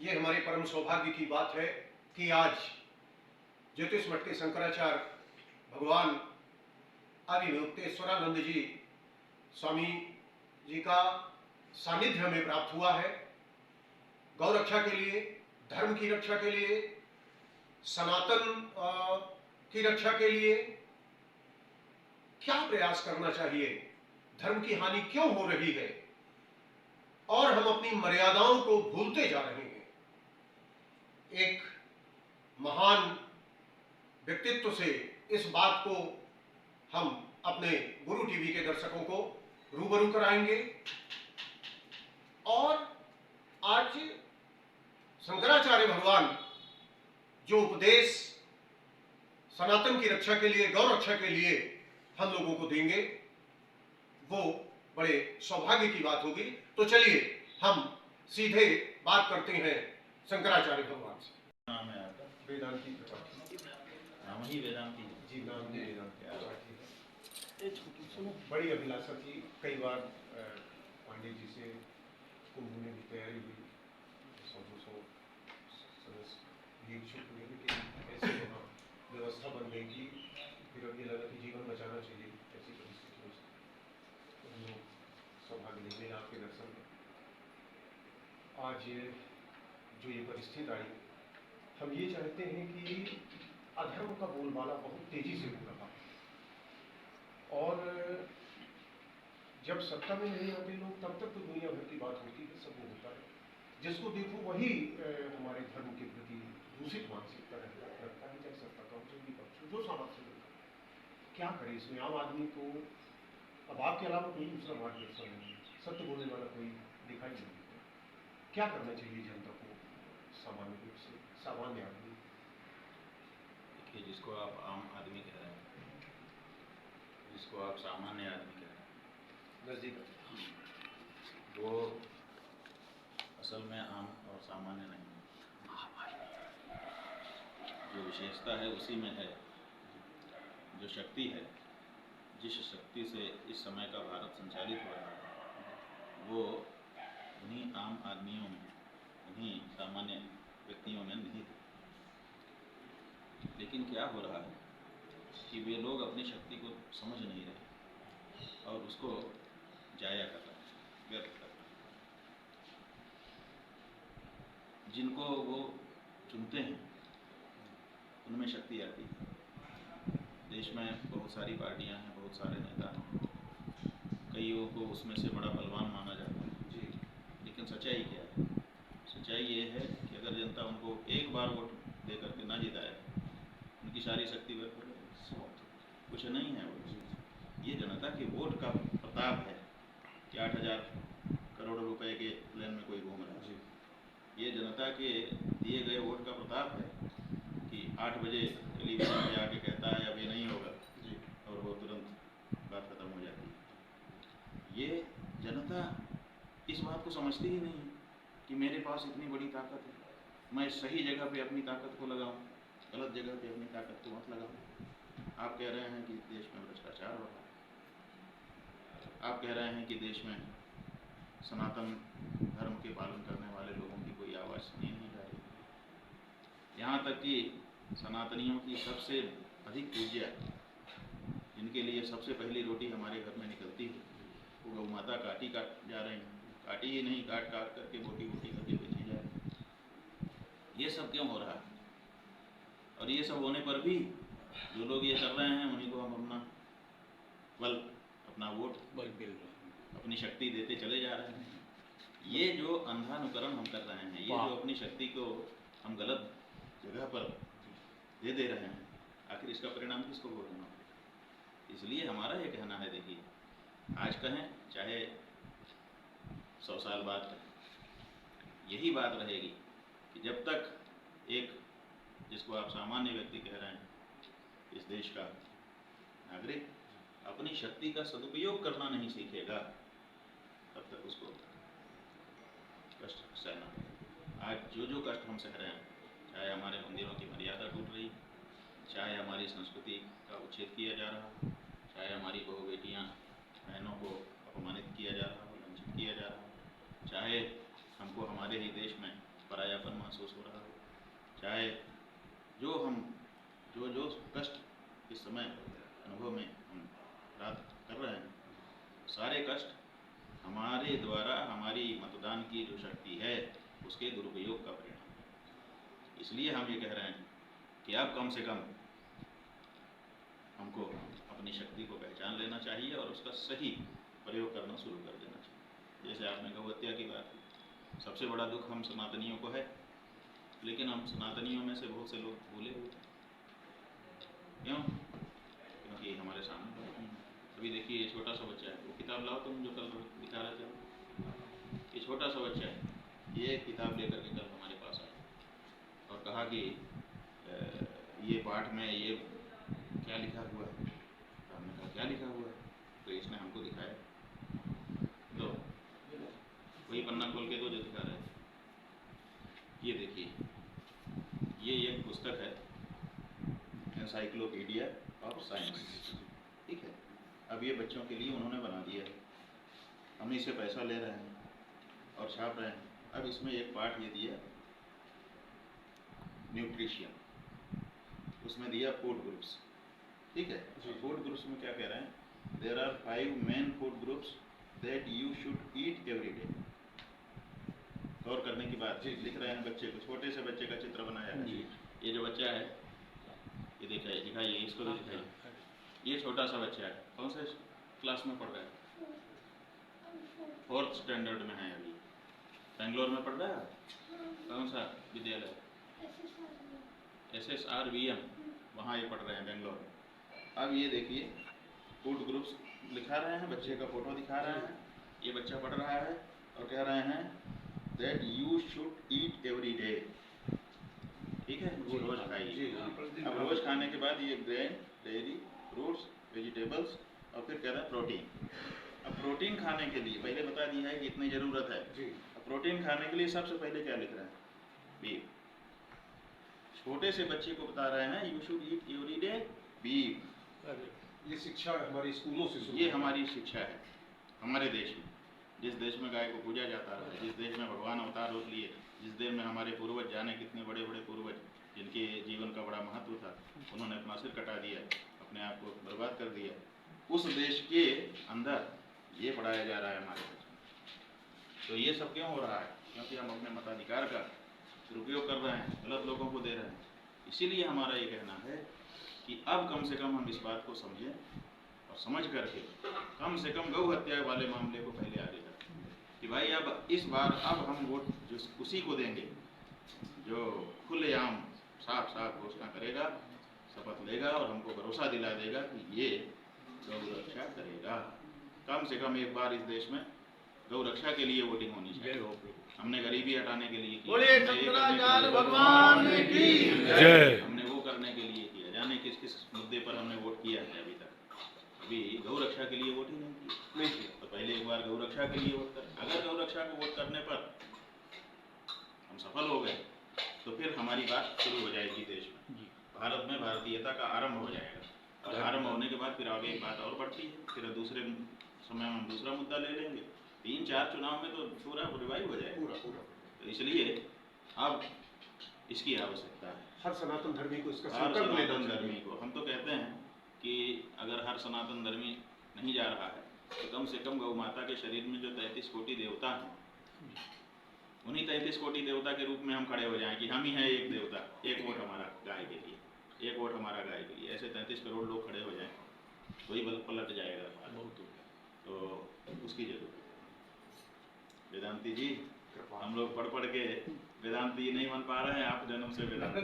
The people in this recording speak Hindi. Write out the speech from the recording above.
ये हमारे परम सौभाग्य की बात है कि आज ज्योतिष मठ के शंकराचार्य भगवान आदिनिरुक्तेश्वरानंद जी स्वामी जी का सानिध्य हमें प्राप्त हुआ है। गौ रक्षा के लिए, धर्म की रक्षा के लिए, सनातन की रक्षा के लिए क्या प्रयास करना चाहिए, धर्म की हानि क्यों हो रही है और हम अपनी मर्यादाओं को भूलते जा रहे हैं। एक महान व्यक्तित्व से इस बात को हम अपने गुरु टीवी के दर्शकों को रूबरू कराएंगे और आज शंकराचार्य भगवान जो उपदेश सनातन की रक्षा के लिए, गौ रक्षा के लिए हम लोगों को देंगे, वो बड़े सौभाग्य की बात होगी। तो चलिए हम सीधे बात करते हैं शंकराचार्य भगवान से। नाम है आपका? वेदांती त्रिपाठी। नाम ही वेदांती जी, नाम ही वेदांती त्रिपाठी। सुनो, बड़ी अभिलाषा थी, कई बार पांडे जी से कुंभ में भी तैयारी हुई, 100-200 सदस्य भी इच्छुक हुए, लेकिन ऐसे वहाँ व्यवस्था बन गई कि फिर अब ये लगा कि जीवन बचाना चाहिए ऐसी परिस्थिति में। तो हम लोग सौभाग्य नहीं मिला आपके दर्शन में। आज जो ये परिस्थिति आई, हम ये चाहते हैं कि अधर्म का बोलबाला बहुत तेजी से हो रहा है और जब सत्ता में नहीं आते लोग तब तक तो दुनिया भर की बात होती है, सब होता है। जिसको देखो वही हमारे धर्म के प्रति दूषित मानसिकता रखता है, चाहे सत्ता का हो, विपक्ष जो सामर्थ्य होता है। क्या करे इसमें आम आदमी को? अब आपके अलावा कोई दूसरा मार्गदर्शन नहीं है, सत्य बोलने वाला कोई दिखाई नहीं देता। क्या करना चाहिए जनता को सामान्य रूप से, सामान्य आदमी? देखिए, जिसको आप आम आदमी कह रहे हैं, जिसको आप सामान्य आदमी कह रहे हैं, नजदीक वो असल में आम और सामान्य नहीं है। जो विशेषता है उसी में है। जो शक्ति है, जिस शक्ति से इस समय का भारत संचालित हो रहा है, वो उन्हीं आम आदमियों में, उन्हीं सामान्य व्यक्तियों में निहित है। लेकिन क्या हो रहा है कि वे लोग अपनी शक्ति को समझ नहीं रहे और उसको जाया कर रहे हैं, व्यर्थ कर रहे हैं। जिनको वो चुनते हैं उनमें शक्ति आती है। देश में बहुत सारी पार्टियां हैं, बहुत सारे नेता हैं, कईयों को उसमें से बड़ा बलवान माना जाता है जी। लेकिन सच्चाई क्या है? सच्चाई ये है कि अगर जनता उनको एक बार वोट दे करके ना जिताए, उनकी सारी शक्ति व्यर्थ हो गई, कुछ नहीं है वो। ये जनता के वोट का प्रताप है कि 8,000 करोड़ रुपए के प्लान में कोई घूम रहा है। ये जनता के दिए गए वोट का प्रताप है कि 8 बजे टेलीविजन में आके कहता है अब ये नहीं होगा जी, और वो तुरंत बात खत्म हो जाती है। ये जनता इस बात को समझती ही नहीं कि मेरे पास इतनी बड़ी ताकत है, मैं सही जगह पे अपनी ताकत को लगाऊं, गलत जगह पे अपनी ताकत को मत लगाऊं। आप कह रहे हैं कि देश में भ्रष्टाचार हो रहा है, आप कह रहे हैं कि देश में सनातन धर्म के पालन करने वाले लोगों की कोई आवाज़ सुनी नहीं जा रही। यहाँ तक कि सनातनियों की सबसे अधिक पूज्य, जिनके लिए सबसे पहली रोटी हमारे घर में निकलती है, वो गौ माता काटी जा रहे हैं, काटी ही नहीं, काट काट करके बोटी बोटी करके बेची जा रही है। ये सब क्यों हो रहा है? और ये सब होने पर भी जो लोग ये कर रहे हैं उन्हीं को हम अपना बल, अपना वोट, अपनी शक्ति देते चले जा रहे हैं। ये जो अंधानुकरण हम कर रहे हैं, ये जो अपनी शक्ति को हम गलत जगह पर दे रहे हैं, आखिर इसका परिणाम किसको भुगतना? इसलिए हमारा ये कहना है, देखिए, आज कहें चाहे 100 साल बाद कहें, यही बात रहेगी कि जब तक एक, जिसको आप सामान्य व्यक्ति कह रहे हैं, इस देश का नागरिक अपनी शक्ति का सदुपयोग करना नहीं सीखेगा, तब तक उसको कष्ट सहना पड़ेगा। आज जो कष्ट हम सह रहे हैं, चाहे हमारे मंदिरों की मर्यादा टूट रही, चाहे हमारी संस्कृति का उच्छेद किया जा रहा, चाहे हमारी बहु बेटियाँ बहनों को अपमानित किया जा रहा हो, वंचित किया जा रहा हो, चाहे हमको हमारे ही देश में परायापन महसूस हो रहा हो, चाहे जो कष्ट इस समय अनुभव में हम प्राप्त कर रहे हैं, सारे कष्ट हमारे द्वारा हमारी मतदान की जो शक्ति है उसके दुरुपयोग का परिणाम है। इसलिए हम ये कह रहे हैं कि अब कम से कम हमको अपनी शक्ति को पहचान लेना चाहिए और उसका सही प्रयोग करना शुरू कर देना चाहिए। जैसे आपने गौ हत्या की बात की, सबसे बड़ा दुख हम सनातनियों को है, लेकिन हम सनातनियों में से बहुत से लोग भूले हुए हैं। क्यों? क्योंकि हमारे सामने नहीं है। अभी देखिए ये छोटा सा बच्चा है, वो किताब लाओ तुम जो कल दिखा रहे थे, ये छोटा सा बच्चा है, ये किताब लेकर के कल हमारे पास आया और कहा कि ये पाठ में ये क्या लिखा हुआ है। तो हमने कहा क्या लिखा हुआ है, तो इसने हमको दिखाया, तो वही पन्ना खोल के दो जो दिखा रहे थे, ये देखिए, ये एक पुस्तक है एनसाइक्लोपीडिया ऑफ साइंस, ठीक है। अब ये बच्चों के लिए उन्होंने बना दिया है, हम इससे पैसा ले रहे हैं और छाप रहे हैं। अब इसमें एक पार्ट ये दिया न्यूट्रिशन, उसमें दिया फूड ग्रुप्स, ठीक है। फूड ग्रुप्स में क्या कह रहे हैं, there are 5 main food groups that you should eat every day. गौर करने की बात लिख रहे हैं बच्चे को, छोटे से बच्चे का चित्र बनाया है। ये जो बच्चा है ये दिखाइए, इसको भी दिखाइए, ये छोटा सा बच्चा है, कौन से क्लास में पढ़ रहा है, 4th स्टैंडर्ड में है, अभी बेंगलोर में पढ़ रहा है। कौन सा विद्यालय, SSRVM, वहाँ ये पढ़ रहे हैं बेंगलोर में। अब ये देखिए फूड ग्रुप्स लिखा रहे हैं, बच्चे का फोटो दिखा रहे हैं, ये बच्चा पढ़ रहा है और कह रहे हैं that you should eat every day, ठीक है, रोज खाइए। अब रोज खाने के बाद ये ग्रेन, डेयरी, फ्रूट्स, वेजिटेबल्स और फिर कह रहे हैं प्रोटीन। अब प्रोटीन खाने के लिए पहले बता दिया है कि इतनी ज़रूरत है। अब प्रोटीन खाने के लिए सबसे पहले क्या लिख रहे हैं, बीफ। छोटे से बच्चे को बता रहे हैं you should eat every day beef. ये शिक्षा हमारे स्कूलों से शुरू, ये हमारी शिक्षा है हमारे देश में, जिस देश में गाय को पूजा जाता है, जिस देश में भगवान अवतार रूप लिए, जिस देश में हमारे पूर्वज, जाने कितने बड़े बड़े पूर्वज जिनके जीवन का बड़ा महत्व था, उन्होंने अपना सिर कटा दिया, अपने आप को बर्बाद कर दिया, उस देश के अंदर ये पढ़ाया जा रहा है हमारे बच्चों। तो ये सब क्यों हो रहा है, क्योंकि हम अपने मताधिकार का दुरुपयोग कर रहे हैं, गलत लोगों को दे रहे हैं। इसीलिए हमारा ये कहना है कि अब कम से कम हम इस बात को समझें और समझ करके कम से कम गौ हत्या वाले मामले को पहले आगे रखें कि भाई अब इस बार अब हम वोट जो उसी को देंगे जो खुलेआम साफ साफ घोषणा करेगा, शपथ लेगा और हमको भरोसा दिला देगा कि ये गौ रक्षा करेगा। कम से कम एक बार इस देश में गौ रक्षा के लिए वोटिंग होनी चाहिए। हमने गरीबी हटाने के लिए किया, भगवान की जय। हमने वो करने के लिए किया, जाने किस किस मुद्दे पर हमने वोट किया है अभी तक, अभी गौ रक्षा के लिए वोट ही नहीं किया। तो पहले एक बार गौ रक्षा के लिए वोट कर, अगर गौ रक्षा को वोट करने पर हम सफल हो गए तो फिर हमारी बात शुरू हो जाएगी देश में, भारत में भारतीयता का आरंभ हो जाएगा। और आरंभ होने के बाद फिर आगे एक बात और बढ़ती है, फिर दूसरे समय में हम दूसरा मुद्दा ले लेंगे, 3-4 चुनाव में तो पूरा रिवाइव हो जाएगा। तो इसलिए अब इसकी आवश्यकता है, हर सनातन धर्मी को इसका हर संकल्प लेना सनातन चाहिए। धर्मी को। हम तो कहते हैं कि अगर हर सनातन धर्मी नहीं जा रहा है तो कम से कम गौ माता के शरीर में जो 33 कोटि देवता हैं, उन्हीं 33 कोटि देवता के रूप में हम खड़े हो जाएं कि हम ही हैं एक देवता, एक वोट हमारा गाय के लिए, एक वोट हमारा गाय के लिए। ऐसे 33 करोड़ लोग खड़े हो जाएं तो ही बल पलट जाएगा बहुत। तो उसकी जरूरत है। वेदांती जी, हम लोग पढ़ के वेदांती नहीं बन पा रहे हैं, आप जन्म से वेदांती